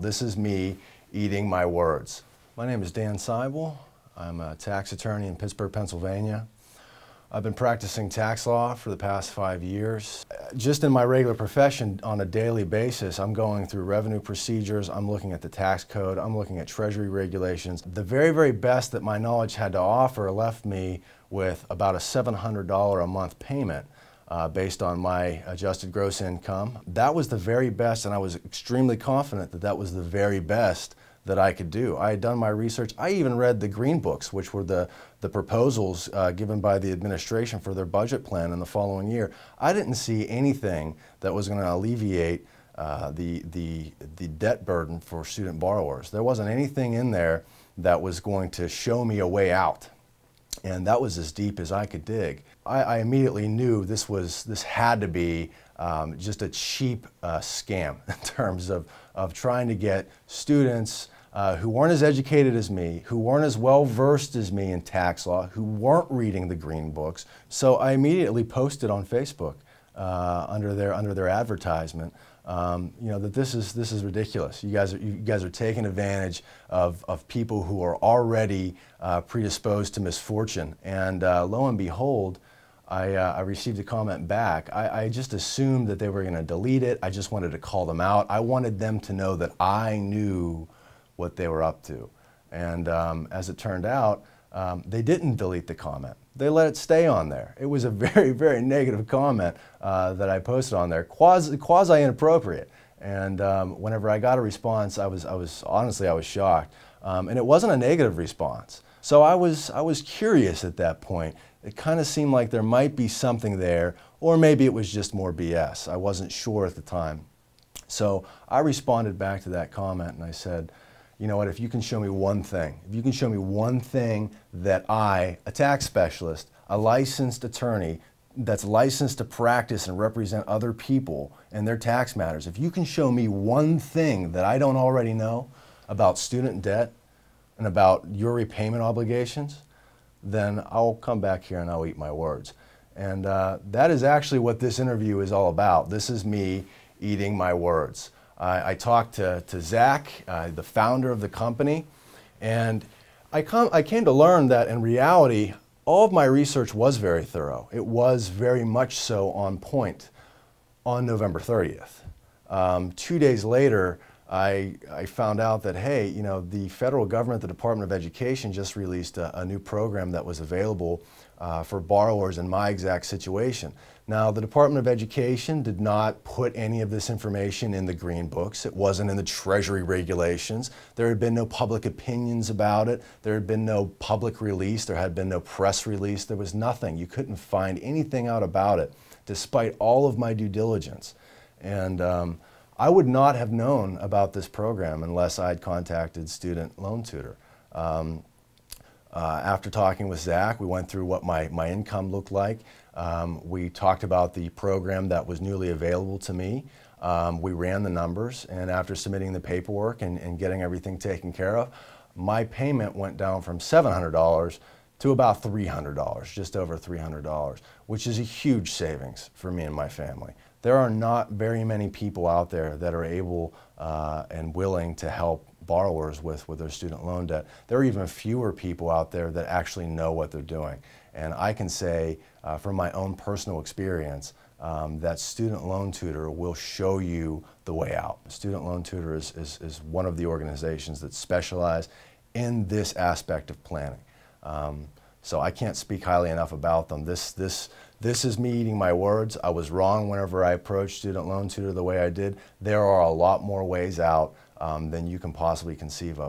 This is me eating my words. My name is Dan Seibel. I'm a tax attorney in Pittsburgh, Pennsylvania. I've been practicing tax law for the past 5 years. Just in my regular profession, on a daily basis, I'm going through revenue procedures, I'm looking at the tax code, I'm looking at treasury regulations. The very, very best that my knowledge had to offer left me with about a $700 a month payment based on my adjusted gross income. That was the very best, and I was extremely confident that that was the very best that I could do. I had done my research. I even read the green books, which were the proposals given by the administration for their budget plan in the following year. I didn't see anything that was going to alleviate the debt burden for student borrowers. There wasn't anything in there that was going to show me a way out. And that was as deep as I could dig. I immediately knew this had to be just a cheap scam in terms of trying to get students who weren't as educated as me, who weren't as well versed as me in tax law, who weren't reading the green books. So I immediately posted on Facebook under their advertisement, that this is ridiculous. You guys are taking advantage of people who are already predisposed to misfortune. And lo and behold, I received a comment back. I just assumed that they were going to delete it. I just wanted to call them out. I wanted them to know that I knew what they were up to. And as it turned out, they didn't delete the comment. They let it stay on there. It was a very, very negative comment that I posted on there, quasi inappropriate. And whenever I got a response, I was honestly shocked. And it wasn't a negative response. So I was curious at that point. It kind of seemed like there might be something there, or maybe it was just more BS. I wasn't sure at the time. So I responded back to that comment and I said, you know what, if you can show me one thing, if you can show me one thing that I, a tax specialist, a licensed attorney that's licensed to practice and represent other people and their tax matters, if you can show me one thing that I don't already know about student debt and about your repayment obligations, then I'll come back here and I'll eat my words. And that is actually what this interview is all about. This is me eating my words. I talked to Zach, the founder of the company, and I came to learn that in reality, all of my research was very thorough. It was very much so on point on November 30th. 2 days later, I found out that, hey, the federal government, the Department of Education, just released a new program that was available for borrowers in my exact situation. Now, the Department of Education did not put any of this information in the green books. It wasn't in the treasury regulations. There had been no public opinions about it. There had been no public release. There had been no press release. There was nothing. You couldn't find anything out about it, despite all of my due diligence. And I would not have known about this program unless I'd contacted Student Loan Tutor. After talking with Zach, we went through what my income looked like. We talked about the program that was newly available to me. We ran the numbers, and after submitting the paperwork and getting everything taken care of, my payment went down from $700 to about $300, just over $300, which is a huge savings for me and my family. There are not very many people out there that are able and willing to help borrowers with their student loan debt. There are even fewer people out there that actually know what they're doing. And I can say from my own personal experience that Student Loan Tutor will show you the way out. Student Loan Tutor is one of the organizations that specialize in this aspect of planning. So I can't speak highly enough about them. This is me eating my words. I was wrong whenever I approached Student Loan Tutor the way I did. There are a lot more ways out than you can possibly conceive of.